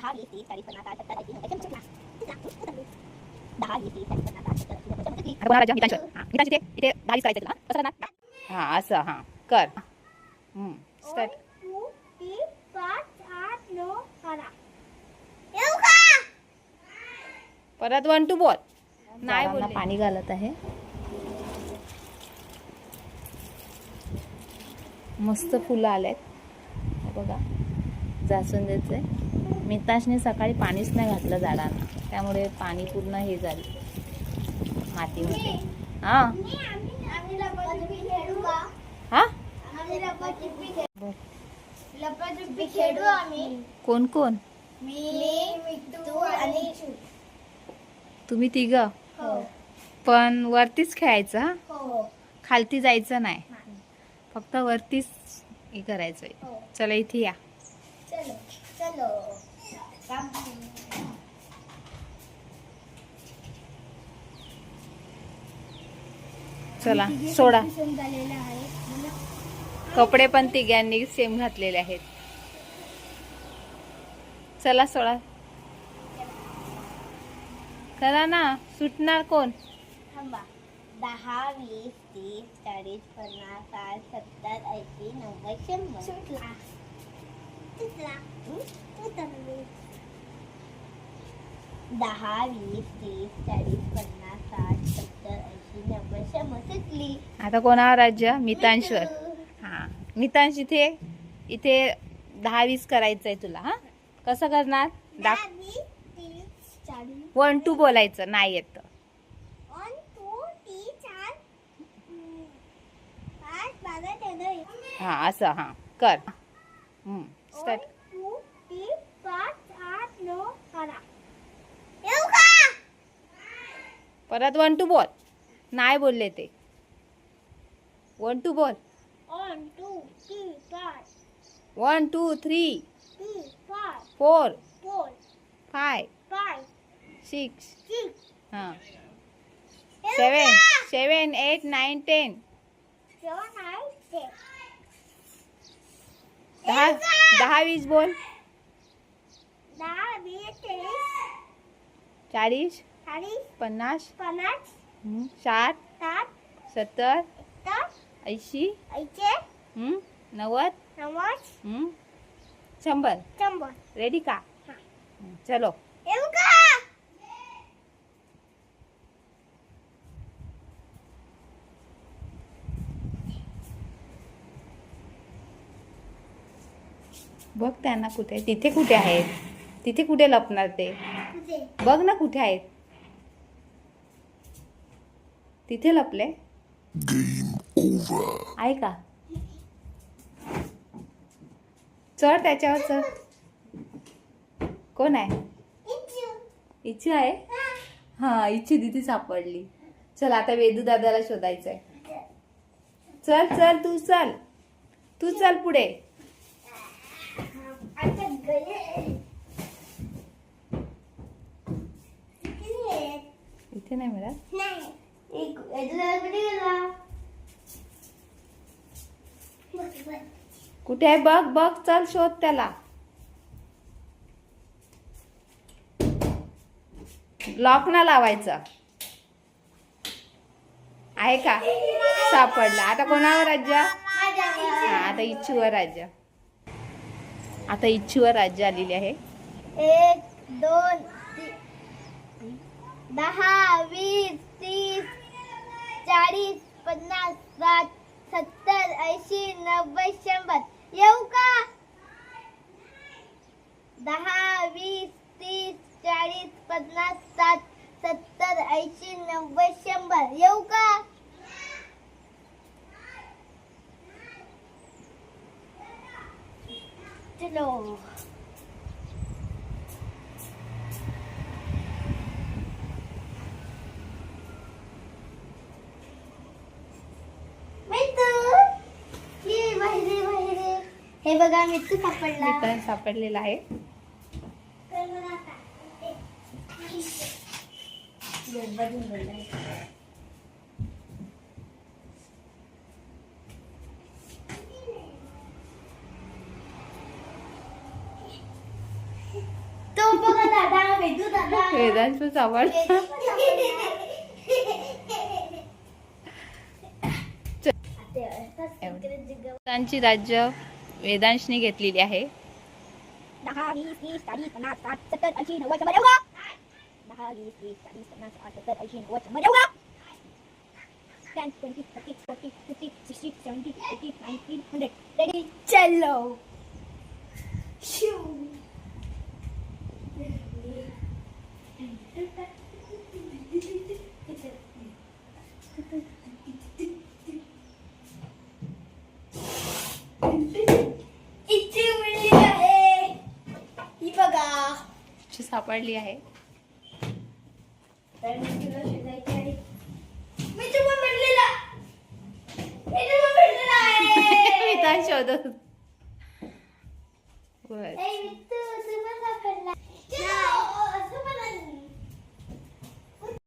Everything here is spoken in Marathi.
10, 20, 30, 40, 50, 60, 70, 80, 90, 10, 20, 30, 40, 50, 60, 70, 80, 90. आता कोणाला राज्य मितांश मितांश इथे 10 करायचं तुला कसं करणार हा असं हा कर स्टार्ट 1 2 3 5 8 9 11 परत 1 2 बोल नाही बोल पाणी घालत आहे मस्त फुलं आलेत बघा जास्वंदीचे मितांशने सकाळी पाणीच नाही घातलं झाडांना त्यामुळे पाणी पूर्ण हे झालं मातीमध्ये हा हा लपाछपी खेळू आम्ही कोण कोण मी मिट्टू आणि तुम्ही तिघं हो पण वरतीच खेळायचं हा हो खालती जायचं नाही फक्त वरतीच हे करायचंय हो. चला इथे या चलो चलो चला सोडा झालेला आहे कपडे पण तिघांनी सेम घातलेले आहेत चला सोडा करा ना सुटणार कोण थांबा 10 20 30 40 50 60 70 80 90 100 सुटला सुटला 10 20 30 40 50 60 70 80 90 100 सुटली आता कोणावर राज्य मितांशवर हा मितांश इथे इथे 10-20 करायचंय तुला हा कसं करणार 10 20 30 40 1 2 बोलायचं नाही येत 1 2 3 4 5 12 13 हा असं हा कर स्टार्ट 1 2 3 5 8 9 11 येऊ का परत 1 2 बोल नाही बोलले ते 1 2 बोल 1 2 3 5 1 2 3 3 5 4 4 5 5 6 6 हां 7 7 8 9 10 7 8 10 10 20 बोल 10 20 30 40 40 50 50 60 60 70 70 80 80 90 90 100 100 रेडी का चलो येऊ का बघ त्यांना कुठे तिथे कुठे आहेत तिथे कुठे लपणार ते कुठे बघ ना कुठे आहेत तिथे लपले आहे का चढ त्याच्यावर चढ कोण आहे इच्छू आहे हा इच्छू तिथे सापडली चल आता वेदू दादाला शोधायचंय चल चल तू चल पुढे आता गए इथे नाही मिळत नाही एक कुठे गेला कुठे आहे बघ बघ चल शोध त्याला लॉक ना लावायचं आहे का सापडला आता कोणावर राज्य हा आता इच्छूवर राज्य आता इच्छूवर राज्य आलेली आहे 1 2 10 20 30 40 50 60 70 80 90 100 येऊ का 10 20 30 40 50 60 70 80 90 100 येऊ का चलो हे बघा मिट्टू सापडला मित्रांनो सापडलेला आहे तो वेदू दादा वेदांश पण सापडला. वेदांची राज्य वेदांशने घेतलेली आहे. 10, 20, 30, 40, 50, 60, 70, 80, 90, 100 एवढा. 10, 20, 30, 40, 50, 60, 70, 80, 90, 100 एवढा. 10, 20, 30, 40, 50, 60, 70, 80, 90, 100. Ready? चलो. शू. इथे मिळली आहे. ही बघा. ची सापडली आहे. तर मी तुला शोधायची आहे. मी तुम्हाला भेटलेला. मी तुम्हाला भेटलेला आहे. वेदांश शोधत. बरं. ए, मी तू